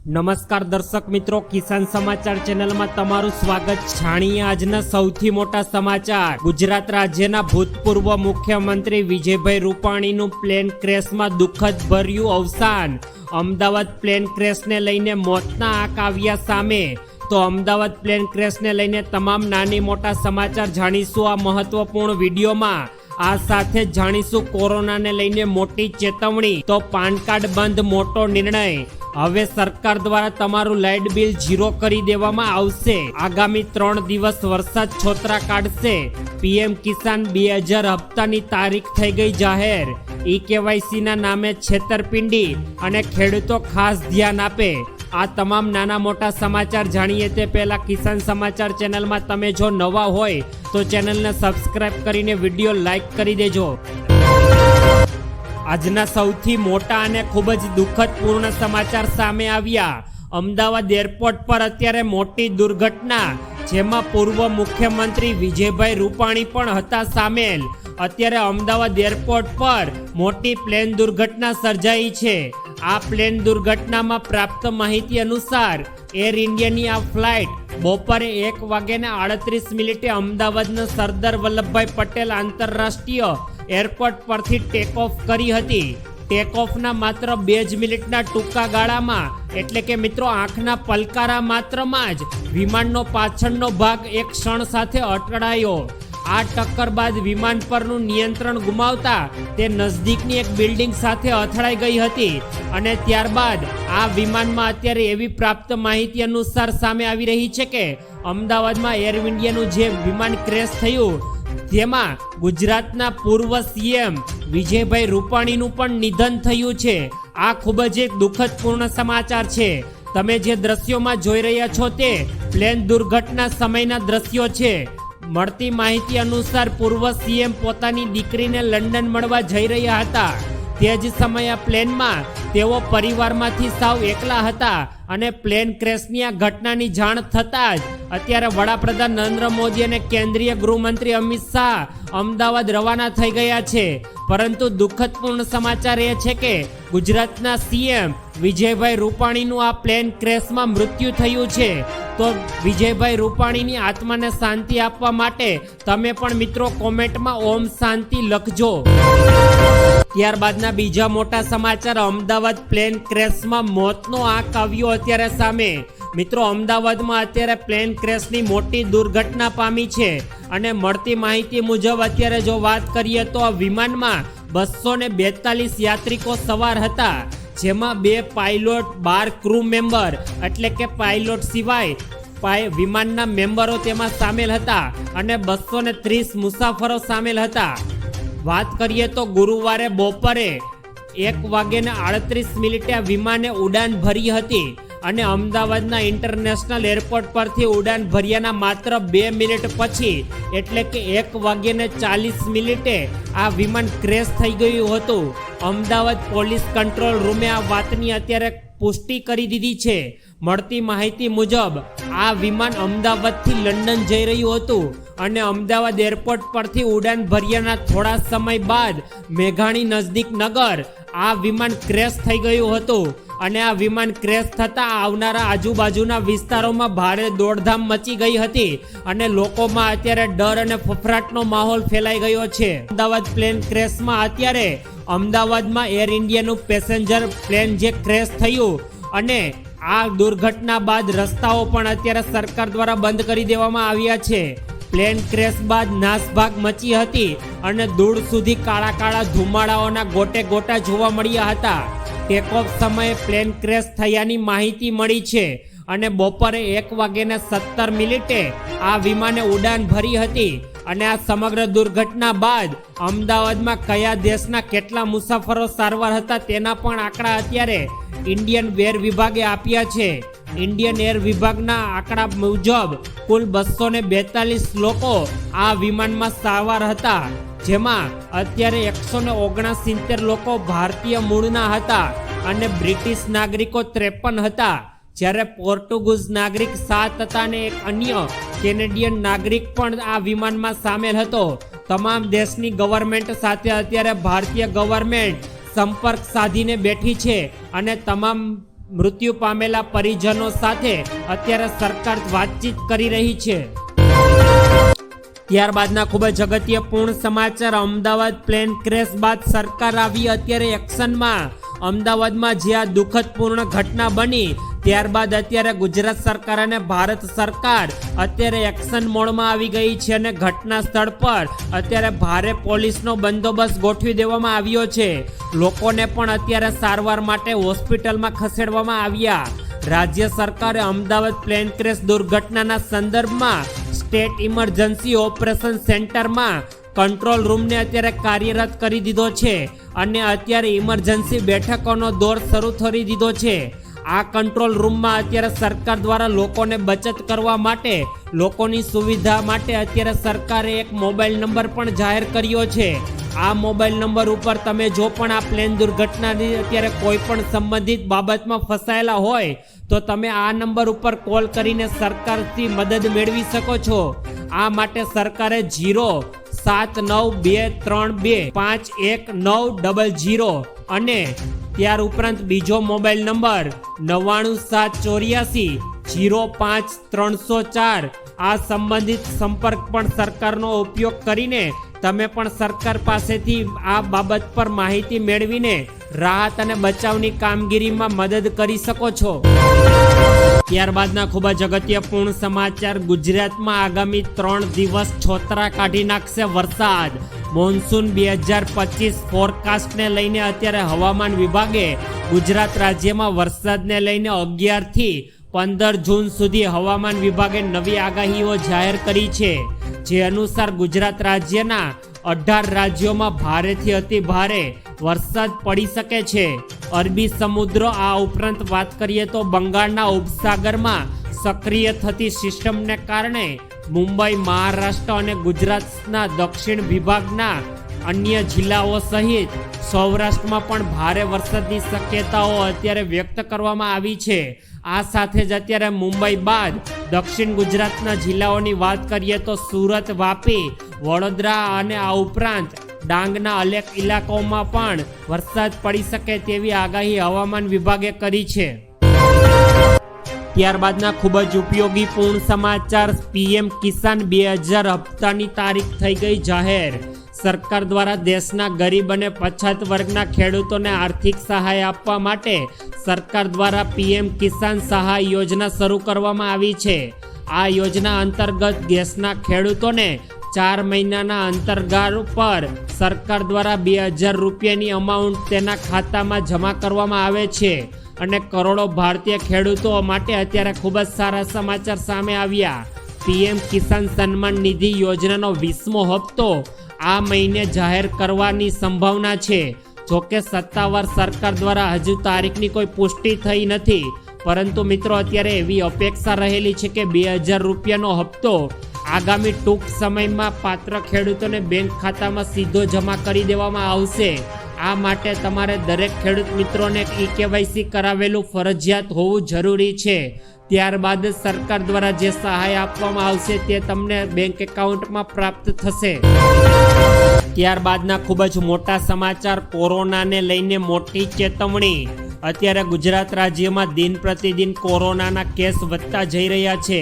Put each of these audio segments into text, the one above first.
નમસ્કાર દર્શક મિત્રો, કિસાન સમાચાર ચેનલમાં તમારું સ્વાગત. જાણીએ આજના સૌથી મોટા સમાચાર. ગુજરાત રાજ્યના ભૂતપૂર્વ મુખ્યમંત્રી વિજયભાઈ રૂપાણીનું પ્લેન ક્રેશમાં દુઃખદ ભર્યું અવસાન. અમદાવાદ પ્લેન ક્રેશને લઈને મોતના આંક આવ્યા સામે. તો અમદાવાદ પ્લેન ક્રેશને લઈને તમામ નાની મોટા સમાચાર જાણીશું આ મહત્વપૂર્ણ વિડીયોમાં. આ સાથે જ જાણીશું કોરોનાને લઈને મોટી ચેતવણી. તો પાન કાર્ડ બંધ મોટો નિર્ણય. હવે સરકાર દ્વારા તમારું લાઇટ બિલ 0 કરી દેવામાં આવશે. આગામી 3 દિવસ વરસાદ છોતરા કાઢશે. પીએમ કિસાન 2000 હપ્તાની તારીખ થઈ ગઈ જાહેર. ઈ-કેવાયસી ના નામે છેતરપિંડી અને ખેડૂતો ખાસ ધ્યાન આપે. આ તમામ નાના મોટા સમાચાર જાણીએ તે પહેલા કિસાન સમાચાર ચેનલમાં તમે જો નવા હોય તો ચેનલને સબસ્ક્રાઇબ કરીને વિડીયો લાઈક કરી દેજો. આજના સૌથી મોટા અને ખૂબ જ દુઃખદપૂર્ણ સમાચાર સામે આવ્યા. અમદાવાદ એરપોર્ટ પર અત્યારે મોટી દુર્ઘટના, જેમાં પૂર્વ મુખ્યમંત્રી વિજયભાઈ રૂપાણી પણ હતા સામેલ. અત્યારે અમદાવાદ એરપોર્ટ પર મોટી પ્લેન દુર્ઘટના સર્જાઈ છે. આ પ્લેન દુર્ઘટનામાં પ્રાપ્ત માહિતી અનુસાર એર ઇન્ડિયાની આ ફ્લાઇટ બપોરે 1:38 અમદાવાદના સરદાર વલ્લભભાઈ પટેલ આંતરરાષ્ટ્રીય એરપોર્ટ પરથી ટેક ઓફ કરી હતી. ટેક ઓફના માત્ર 2 જ મિનિટના ટૂંકા ગાળામાં, એટલે કે મિત્રો આંખના પલકારા માત્રમાં જ વિમાનનો પાછળનો ભાગ એક ક્ષણ સાથે અટળાયો. આ ટક્કર બાદ વિમાન પરનું નિયંત્રણ ગુમાવતા તે નજદીકની એક બિલ્ડિંગ સાથે અથડાઈ ગઈ હતી. અને ત્યારબાદ આ વિમાનમાં અત્યારે એવી પ્રાપ્ત માહિતી અનુસાર સામે આવી રહી છે કે અમદાવાદમાં એર ઇન્ડિયાનું જે વિમાન ક્રેશ થયું જેમાં ગુજરાતના પૂર્વ સીએમ વિજયભાઈ રૂપાણીનું પણ નિધન થયું છે. આ ખૂબ જ એક દુઃખદપૂર્ણ સમાચાર છે. તમે જે દ્રશ્યોમાં જોઈ રહ્યા છો તે પ્લેન દુર્ઘટના સમયના દ્રશ્યો છે. મળતી માહિતી અનુસાર પૂર્વ સીએમ પોતાની દીકરીને લંડન મળવા જઈ રહ્યા હતા. તે જ સમયે આ પ્લેનમાં તેઓ પરિવારમાંથી સાવ એકલા હતા અને પ્લેન ક્રેશની આ ઘટનાની જાણ થતાં જ અત્યારે વડાપ્રધાન નરેન્દ્ર મોદી અને કેન્દ્રીય ગૃહમંત્રી અમિત શાહ અમદાવાદ રવાના થઈ ગયા છે. પરંતુ દુઃખદપૂર્ણ સમાચાર એ છે કે ગુજરાતના સીએમ વિજયભાઈ રૂપાણીનું આ પ્લેન ક્રેશમાં મૃત્યુ થયું છે. તો વિજયભાઈ રૂપાણીની આત્માને શાંતિ આપવા માટે તમે પણ મિત્રો કોમેન્ટમાં ઓમ શાંતિ લખજો. ત્યારબાદના બીજા મોટા સમાચાર. અમદાવાદ પ્લેન ક્રેશમાં મોતનો આંક આવ્યો અત્યારે સામે. મિત્રો અમદાવાદમાં અત્યારે પ્લેન ક્રેશની મોટી દુર્ઘટના પામી છે. અને મળતી માહિતી મુજબ અત્યારે જો વાત કરીએ તો આ વિમાનમાં 242 યાત્રિકો સવાર હતા, જેમાં 2 પાયલોટ 12 ક્રૂ મેમ્બર, એટલે કે પાયલોટ સિવાય વિમાનના મેમ્બરો તેમાં સામેલ હતા અને 230 મુસાફરો સામેલ હતા. વાત કરીએ તો ગુરુવારે બપોરે 1:38 આ વિમાને ઉડાન ભરી હતી અને અમદાવાદના ઇન્ટરનેશનલ એરપોર્ટ પરથી ઉડાન ભર્યાના માત્ર 2 મિનિટ પછી, એટલે કે 1:40 આ વિમાન ક્રેશ થઈ ગયું હતું. અમદાવાદ પોલીસ કંટ્રોલ રૂમે આ વાતની અત્યારે પુષ્ટિ કરી દીધી છે. મળતી માહિતી મુજબ આ વિમાન અમદાવાદથી લંડન જઈ રહ્યું હતું અને અમદાવાદ એરપોર્ટ પરથી ઉડાન ભર્યાના થોડા સમય બાદ મેઘાણી નજદીક નગર આ વિમાન ક્રેશ થઈ ગયું હતું. અને આ વિમાન ક્રેશ થતાં આવનારા આજુબાજુના વિસ્તારોમાં ભારે દોડધામ મચી ગઈ હતી અને લોકોમાં અત્યારે ડર અને ફફડાટનો માહોલ ફેલાઈ ગયો છે. અમદાવાદ પ્લેન ક્રેશમાં અત્યારે અમદાવાદમાં એર ઇન્ડિયાનું પેસેન્જર પ્લેન જે ક્રેશ થયું અને આ દુર્ઘટના બાદ રસ્તાઓ પણ અત્યારે સરકાર દ્વારા બંધ કરી દેવામાં આવ્યા છે. પ્લેન ક્રેશ બાદ નાસભાગ મચી હતી અને દૂર સુધી કાળા ધુમાડાઓના ગોટે ગોટા જોવા મળ્યા હતા. ટેક ઓફ સમયે પ્લેન ક્રેશ થયાની માહિતી મળી છે અને બપોરે 1:17 આ વિમાને ઉડાન ભરી હતી. અને આ સમગ્ર દુર્ઘટના બાદ અમદાવાદમાં કયા દેશના કેટલા મુસાફરો સારવાર હતા તેના પણ આંકડા અત્યારે ઇન્ડિયન એર વિભાગે આપ્યા છે. ઇન્ડિયન એર વિભાગના આંકડા મુજબ કુલ 242 લોકો આ વિમાનમાં સારવાર હતા, જેમાં અત્યારે 169 લોકો ભારતીય મૂળના હતા અને બ્રિટિશ નાગરિકો 53 હતા, જ્યારે પોર્ટુગીઝ નાગરિક 7 હતા અને એક અન્ય કેનેડિયન નાગરિક પણ આ વિમાનમાં સામેલ હતો. તમામ દેશની ગવર્મેન્ટ સાથે અત્યારે ભારતીય ગવર્મેન્ટ સંપર્ક સાધીને બેઠી છે અને તમામ મૃત્યુ પામેલા પરિજનો સાથે અત્યારે સરકાર વાતચીત કરી રહી છે. ત્યારબાદના ખૂબ જ અગત્યપૂર્ણ સમાચાર. અમદાવાદ પ્લેન ક્રેશ બાદ સરકાર આવી અત્યારે એક્શનમાં. અમદાવાદમાં જે આ દુઃખદપૂર્ણ ઘટના બની ત્યારબાદ અત્યારે ગુજરાત સરકાર અને ભારત સરકાર અત્યારે એક્શન મોડમાં આવી ગઈ છે અને ઘટના સ્થળ પર અત્યારે ભારે પોલીસનો બંદોબસ્ત ગોઠવી દેવામાં આવ્યો છે. લોકોને પણ અત્યારે સારવાર માટે હોસ્પિટલમાં ખસેડવામાં આવ્યા. રાજ્ય સરકારે અમદાવાદ પ્લેન ક્રેશ દુર્ઘટનાના સંદર્ભમાં સ્ટેટ ઇમરજન્સી ઓપરેશન સેન્ટરમાં કંટ્રોલ રૂમને અત્યારે કાર્યરત કરી દીધો છે અને અત્યારે ઇમરજન્સી બેઠકોનો દોર શરૂ કરી દીધો છે. આ કંટ્રોલ રૂમમાં અત્યારે સરકાર દ્વારા લોકોને બચત કરવા માટે, લોકોની સુવિધા માટે અત્યારે સરકારે એક મોબાઈલ નંબર પણ જાહેર કર્યો છે. આ મોબાઈલ નંબર ઉપર તમે જો પણ આ પ્લેન દુર્ઘટનાની અત્યારે કોઈ પણ સંબંધિત બાબતમાં ફસાયેલા હોય તો તમે આ નંબર ઉપર કોલ કરીને સરકારથી મદદ મેળવી શકો છો. આ માટે સરકારે 07923251900 અને ત્યાર ઉપરાંત બીજો મોબાઈલ નંબર 97784 આ સંબંધિત સંપર્ક પણ સરકારનો ઉપયોગ કરીને તમે પણ સરકાર પાસેથી આ બાબત પર માહિતી મેળવીને રાહત અને બચાવની કામગીરીમાં મદદ કરી શકો છો. ત્યારબાદના ખૂબ જ અગત્યપૂર્ણ સમાચાર. ગુજરાતમાં આગામી 3 દિવસ છોતરા કાઢી નાખશે વરસાદ. મોન્સૂન 2025 ફોરકાસ્ટને લઈને અત્યારે હવામાન વિભાગે ગુજરાત રાજ્યમાં વરસાદને લઈને 11 થી 15 જૂન સુધી હવામાન વિભાગે નવી આગાહીઓ જાહેર કરી છે. જે અનુસાર ગુજરાત રાજ્યના 18 રાજ્યોમાં ભારેથી અતિ ભારે વરસાદ પડી શકે છે. અરબી સમુદ્ર આ ઉપરાંત વાત કરીએ તો બંગાળના ઉપસાગરમાં સક્રિય થતી સિસ્ટમને કારણે મુંબઈ, મહારાષ્ટ્ર અને ગુજરાતના દક્ષિણ વિભાગના અન્ય જિલ્લાઓ સહિત સૌરાષ્ટ્રમાં પણ ભારે વરસાદની શક્યતાઓ અત્યારે વ્યક્ત કરવામાં આવી છે. આ સાથે જ અત્યારે મુંબઈ બાદ દક્ષિણ ગુજરાતના જિલ્લાઓની વાત કરીએ તો સુરત, વાપી, વડોદરા અને આ ઉપરાંત ડાંગના અનેક ઇલાકાઓમાં પણ વરસાદ પડી શકે તેવી આગાહી હવામાન વિભાગે કરી છે. ત્યારબાદના ખૂબ જ ઉપયોગી પૂર્ણ સમાચાર. પીએમ કિસાન 2000 હપ્તાની તારીખ થઈ ગઈ જાહેર. સરકાર દ્વારા દેશના ગરીબ અને પછાત વર્ગના ખેડૂતોને આર્થિક સહાય આપવા માટે સરકાર દ્વારા પીએમ કિસાન સહાય યોજના શરૂ કરવામાં આવી છે. આ યોજના અંતર્ગત દેશના ખેડૂતોને 4 મહિનાના અંતરગાળ પર સરકાર દ્વારા 2000 રૂપિયાની અમાઉન્ટ તેના ખાતામાં જમા કરવામાં આવે છે અને કરોડો ભારતીય ખેડૂતો માટે અત્યારે ખૂબ જ સારા સમાચાર સામે આવ્યા. પીએમ કિસાન સન્માન નિધિ યોજનાનો 20મો હપ્તો આ મહિને જાહેર કરવાની સંભાવના છે. જોકે સત્તાવાર સરકાર દ્વારા હજુ તારીખની કોઈ પુષ્ટિ થઈ નથી, પરંતુ મિત્રો અત્યારે એવી અપેક્ષા રહેલી છે કે 2000 રૂપિયાનો હપ્તો આગામી ટૂંક સમયમાં પાત્ર ખેડૂતોને બેંક ખાતામાં સીધો જમા કરી દેવામાં આવશે. આ માટે તમારે દરેક ખેડૂત મિત્રોને KYC કરાવેલું ફરજિયાત હોવું જરૂરી છે. ત્યારબાદ સરકાર દ્વારા જે સહાય આપવામાં આવશે તે તમને બેંક એકાઉન્ટમાં પ્રાપ્ત થશે. ત્યારબાદના ખૂબ જ મોટા સમાચાર. કોરોનાને લઈને મોટી ચેતવણી. અત્યારે ગુજરાત રાજ્યમાં દિન પ્રતિદિન કોરોનાના કેસ વધતા જઈ રહ્યા છે.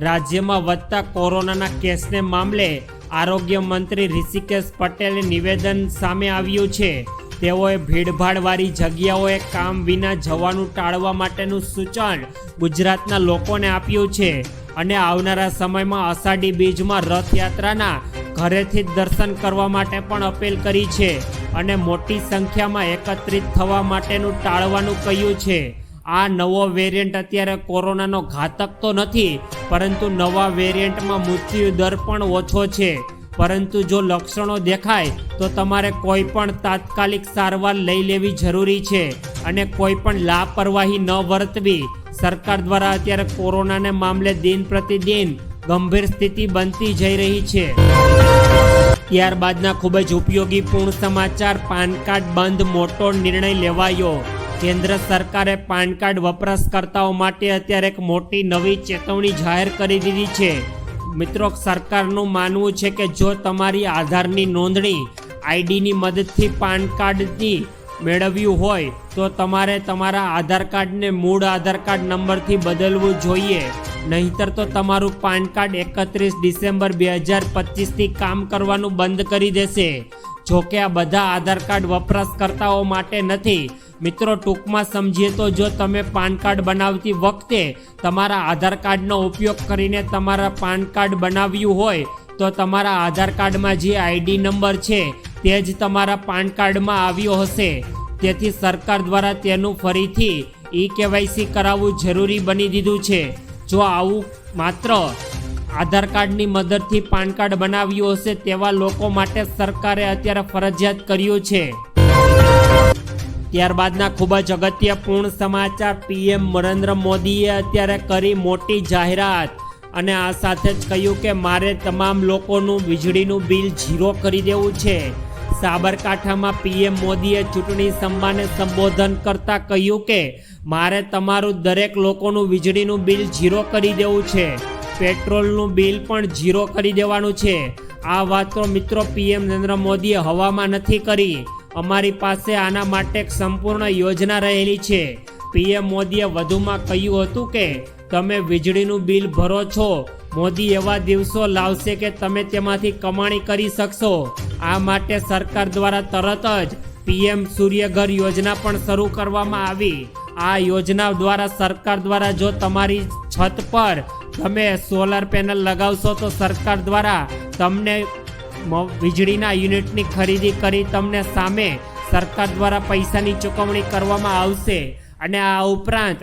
રાજ્યમાં વધતા કોરોનાના કેસને મામલે આરોગ્ય મંત્રી ઋષિકેશ પટેલે નિવેદન સામે આવ્યું છે. તેઓએ ભીડભાડવાળી જગ્યાઓએ કામ વિના જવાનું ટાળવા માટેનું સૂચન ગુજરાતના લોકોને આપ્યું છે અને આવનારા સમયમાં અષાઢી બીજમાં રથયાત્રાના ઘરેથી જ દર્શન કરવા માટે પણ અપીલ કરી છે અને મોટી સંખ્યામાં એકત્રિત થવા માટેનું ટાળવાનું કહ્યું છે. આ નવો વેરિયન્ટ અત્યારે કોરોનાનો ઘાતક તો નથી, પરંતુ નવા વેરિયન્ટમાં મૃત્યુ દર પણ ઓછો છે. પરંતુ જો લક્ષણો દેખાય તો તમારે કોઈ પણ તાત્કાલિક સારવાર લઈ લેવી જરૂરી છે અને કોઈ પણ લાપરવાહી ન વર્તવી. સરકાર દ્વારા અત્યારે કોરોનાને મામલે દિન પ્રતિદિન ગંભીર સ્થિતિ બનતી જઈ રહી છે. ત્યારબાદના ખૂબ જ ઉપયોગી પૂર્ણ સમાચાર. પાન કાર્ડ બંધ, મોટો નિર્ણય લેવાયો. કેન્દ્ર સરકારે પાન કાર્ડ વપરાશકર્તાઓ માટે અત્યારે એક મોટી નવી ચેતવણી જાહેર કરી દીધી છે. મિત્રો, સરકારનું માનવું છે કે જો તમારી આધારની નોંધણી આઈડીની મદદથી પાન કાર્ડની મેળવ્યું હોય તો તમારે તમારા આધાર કાર્ડને મૂળ આધાર કાર્ડ નંબરથી બદલવું જોઈએ, નહીંતર તો તમારું પાન કાર્ડ 31 ડિસેમ્બર 2025થી કામ કરવાનું બંધ કરી દેશે. જોકે આ બધા આધાર કાર્ડ વપરાશકર્તાઓ માટે નથી. મિત્રો, ટૂંકમાં સમજીએ તો જો તમે પાન કાર્ડ બનાવતી વખતે તમારા આધાર કાર્ડનો ઉપયોગ કરીને તમારા પાન કાર્ડ બનાવ્યું હોય તો તમારા આધાર કાર્ડમાં જે આઈડી નંબર છે તે જ તમારા પાન કાર્ડમાં આવ્યો હશે. તેથી સરકાર દ્વારા તેનું ફરીથી ઈ-કેવાયસી કરાવવું જરૂરી બની દીધું છે. જો આવું માત્ર આધાર કાર્ડની મદદથી પાન કાર્ડ બનાવ્યું હશે તેવા લોકો માટે સરકારે અત્યારે ફરજિયાત કર્યું છે. ત્યારબાદના ખૂબ જ અગત્યપૂર્ણ સમાચાર. પીએમ નરેન્દ્ર મોદીએ અત્યારે કરી મોટી જાહેરાત અને આ સાથે જ કહ્યું કે મારે તમામ લોકોનું વીજળીનું બિલ 0 કરી દેવું છે. સાબરકાંઠામાં પીએમ મોદીએ ચૂંટણી સભાને સંબોધન કરતા કહ્યું કે મારે તમારું દરેક લોકોનું વીજળીનું બિલ 0 કરી દેવું છે. પેટ્રોલનું બિલ પણ 0 કરી દેવાનું છે. આ વાત તો મિત્રો પીએમ નરેન્દ્ર મોદીએ હવામાં નથી કરી. અમારી પાસે આના માટે એક સંપૂર્ણ યોજના રહેલી છે. પીએમ મોદીએ વધુમાં કહ્યું હતું કે તમે વીજળીનું બિલ ભરો છો, મોદી એવા દિવસો લાવશે કે તમે તેમાંથી કમાણી કરી શકશો. આ માટે સરકાર દ્વારા તરત જ પીએમ સૂર્યઘર યોજના પણ શરૂ કરવામાં આવી. આ યોજના દ્વારા સરકાર દ્વારા જો તમારી છત પર તમે સોલાર પેનલ લગાવશો તો સરકાર દ્વારા તમને વીજળીના યુનિટની ખરીદી કરી તમને સામે સરકાર દ્વારા પૈસાની ચૂકવણી કરવામાં આવશે. અને આ ઉપરાંત